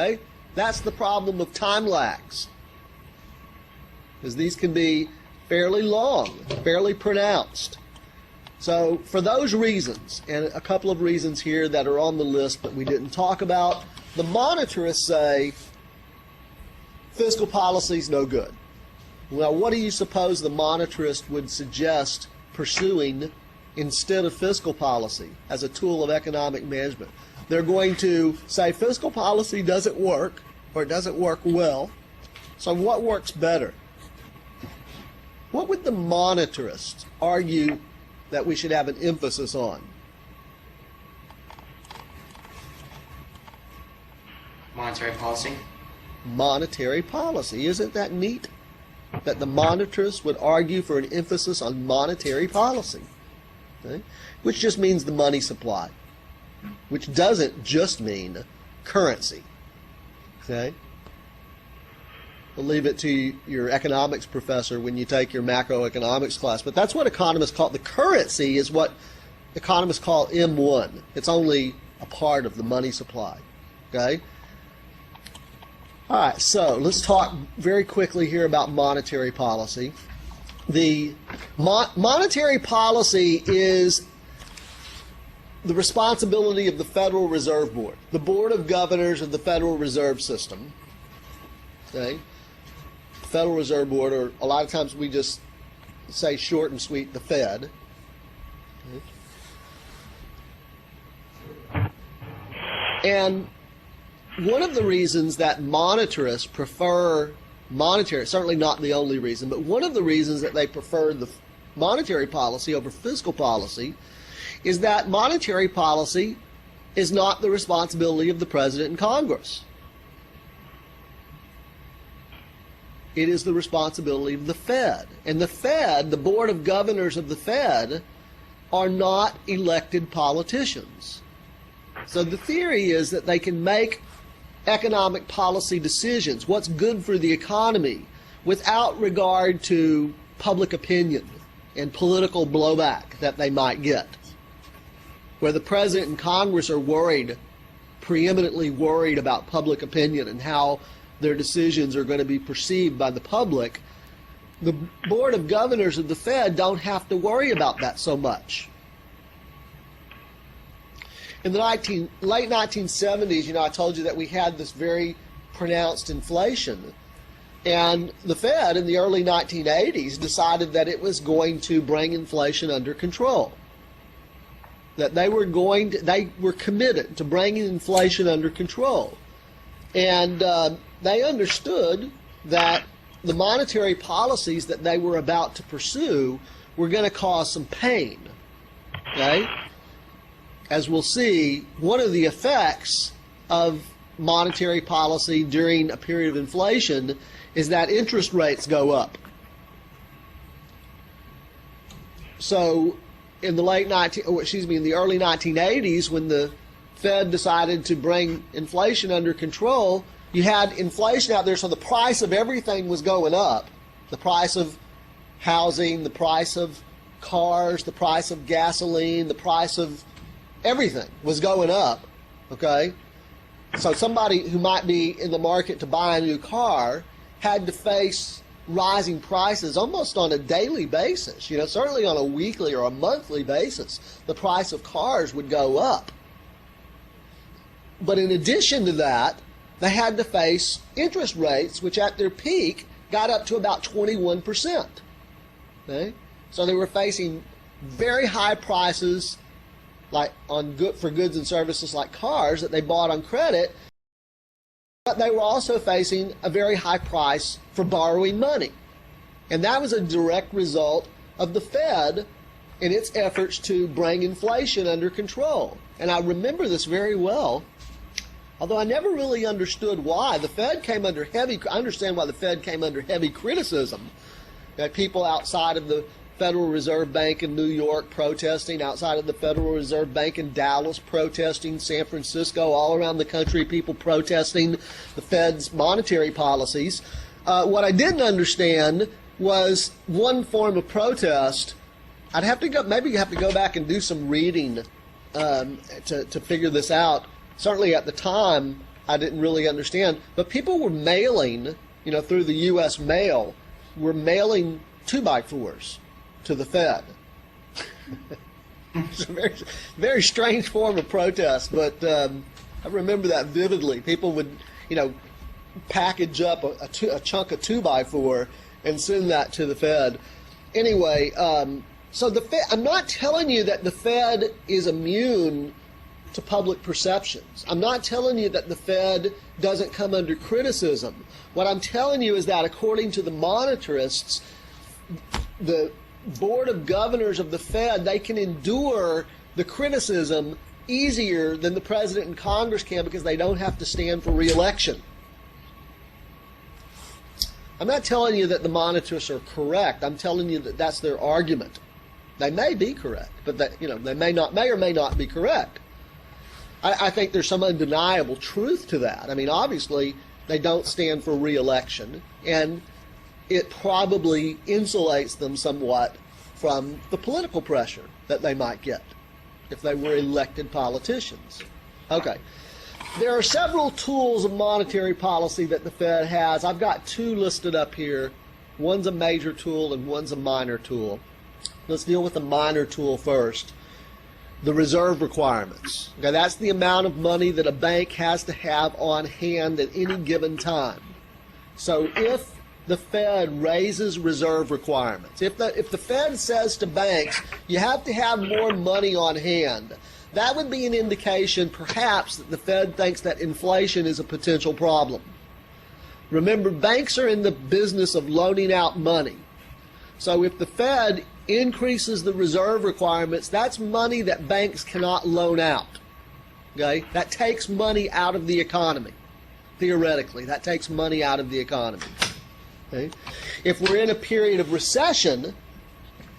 Okay? That's the problem of time lags, because these can be fairly long, fairly pronounced. So for those reasons, and a couple of reasons here that are on the list but we didn't talk about, the monetarists say fiscal policy is no good. Well, what do you suppose the monetarist would suggest pursuing instead of fiscal policy as a tool of economic management? They're going to say fiscal policy doesn't work, or it doesn't work well. So what works better? What would the monetarists argue that we should have an emphasis on? Monetary policy. Monetary policy. Isn't that neat? That the monetarists would argue for an emphasis on monetary policy, okay? Which just means the money supply, which doesn't just mean currency. Okay? I'll leave it to your economics professor when you take your macroeconomics class, but that's what economists call the currency, is what economists call M1. It's only a part of the money supply. Okay? All right, so let's talk very quickly here about monetary policy. The monetary policy is the responsibility of the Federal Reserve Board, the Board of Governors of the Federal Reserve System. Okay? Federal Reserve Board, or a lot of times we just say short and sweet, the Fed. Okay? And one of the reasons that monetarists prefer monetary, certainly not the only reason, but one of the reasons that they prefer the monetary policy over fiscal policy is that monetary policy is not the responsibility of the President and Congress. It is the responsibility of the Fed. And the Fed, the Board of Governors of the Fed, are not elected politicians. So the theory is that they can make economic policy decisions, what's good for the economy, without regard to public opinion and political blowback that they might get. Where the President and Congress are worried, preeminently worried about public opinion and how their decisions are going to be perceived by the public, the Board of Governors of the Fed don't have to worry about that so much. In the late 1970s, I told you that we had this very pronounced inflation. And the Fed in the early 1980s decided that it was going to bring inflation under control. That they were committed to bringing inflation under control. And they understood that the monetary policies that they were about to pursue were going to cause some pain. Okay? As we'll see, one of the effects of monetary policy during a period of inflation is that interest rates go up. So in the early 1980s, when the Fed decided to bring inflation under control, you had inflation out there, so the price of everything was going up. The price of housing, the price of cars, the price of gasoline, the price of everything was going up, okay? So somebody who might be in the market to buy a new car had to face rising prices almost on a daily basis. Certainly on a weekly or a monthly basis, the price of cars would go up. But in addition to that, they had to face interest rates, which at their peak got up to about 21%. Okay? So they were facing very high prices for goods and services like cars that they bought on credit, but they were also facing a very high price for borrowing money. And that was a direct result of the Fed in its efforts to bring inflation under control. And I remember this very well, although I never really understood why. I understand why the Fed came under heavy criticism. People outside of the Federal Reserve Bank in New York protesting, outside of the Federal Reserve Bank in Dallas protesting, San Francisco, all around the country, people protesting the Fed's monetary policies. What I didn't understand was one form of protest. I'd have to go, maybe you have to go back and do some reading to figure this out. Certainly at the time, I didn't really understand. But people were mailing, through the U.S. mail, were mailing 2x4s to the Fed. It's a very, very strange form of protest, but I remember that vividly. People would, package up a chunk of 2x4 and send that to the Fed. Anyway, so the Fed, I'm not telling you that the Fed is immune to public perceptions. I'm not telling you that the Fed doesn't come under criticism. What I'm telling you is that according to the monetarists, the Board of Governors of the Fed, they can endure the criticism easier than the President and Congress can because they don't have to stand for re-election. I'm not telling you that the monetarists are correct. I'm telling you that that's their argument. They may be correct, but they may or may not be correct. I think there's some undeniable truth to that. I mean, obviously, they don't stand for re-election, and it probably insulates them somewhat from the political pressure that they might get if they were elected politicians. Okay. There are several tools of monetary policy that the Fed has. I've got two listed up here. One's a major tool and one's a minor tool. Let's deal with the minor tool first. The reserve requirements. Okay, that's the amount of money that a bank has to have on hand at any given time. So if the Fed raises reserve requirements, if the Fed says to banks, you have to have more money on hand, that would be an indication, perhaps, that the Fed thinks that inflation is a potential problem. Remember, banks are in the business of loaning out money. So if the Fed increases the reserve requirements, that's money that banks cannot loan out. Okay? That takes money out of the economy. Theoretically, that takes money out of the economy. Okay? If we're in a period of recession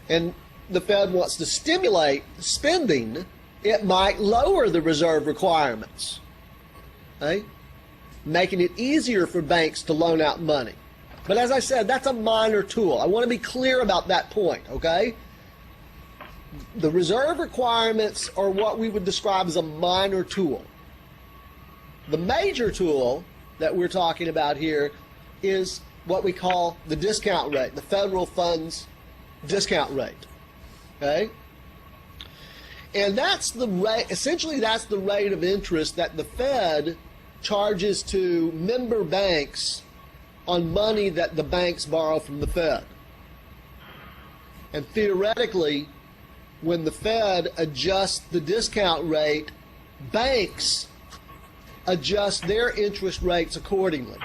and the Fed wants to stimulate spending, it might lower the reserve requirements, okay? Making it easier for banks to loan out money. But as I said, that's a minor tool. I want to be clear about that point, okay? The reserve requirements are what we would describe as a minor tool. The major tool that we're talking about here is what we call the discount rate, the federal funds discount rate, okay? And that's the rate, essentially that's the rate of interest that the Fed charges to member banks on money that the banks borrow from the Fed. And theoretically, when the Fed adjusts the discount rate, banks adjust their interest rates accordingly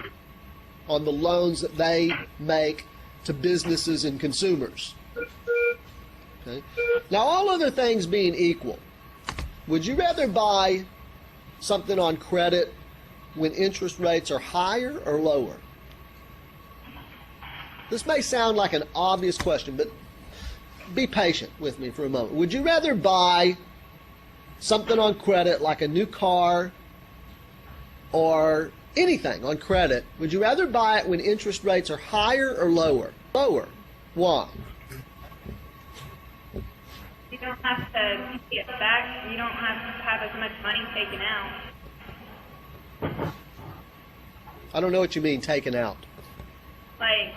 on the loans that they make to businesses and consumers. Okay. Now, all other things being equal, would you rather buy something on credit when interest rates are higher or lower? This may sound like an obvious question, but be patient with me for a moment. Would you rather buy something on credit like a new car or anything on credit? Would you rather buy it when interest rates are higher or lower? Lower. Why? You don't have to pay it back. You don't have to have as much money taken out. I don't know what you mean, taken out. Like,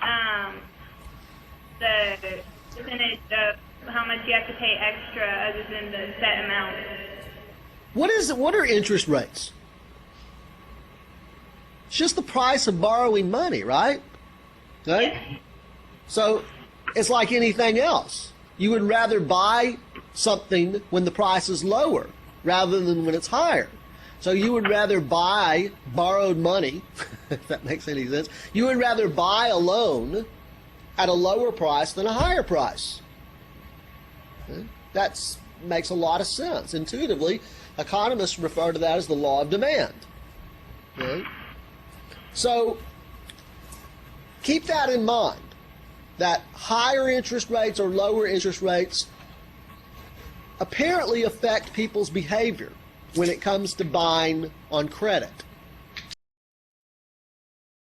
the percentage of how much you have to pay extra other than the set amount. What are interest rates? It's just the price of borrowing money, right? Right? Yeah. So it's like anything else. You would rather buy something when the price is lower rather than when it's higher. So you would rather buy borrowed money, if that makes any sense. You would rather buy a loan at a lower price than a higher price. Okay? That makes a lot of sense. Intuitively, economists refer to that as the law of demand. Okay? So keep that in mind, that higher interest rates or lower interest rates apparently affect people's behavior when it comes to buying on credit.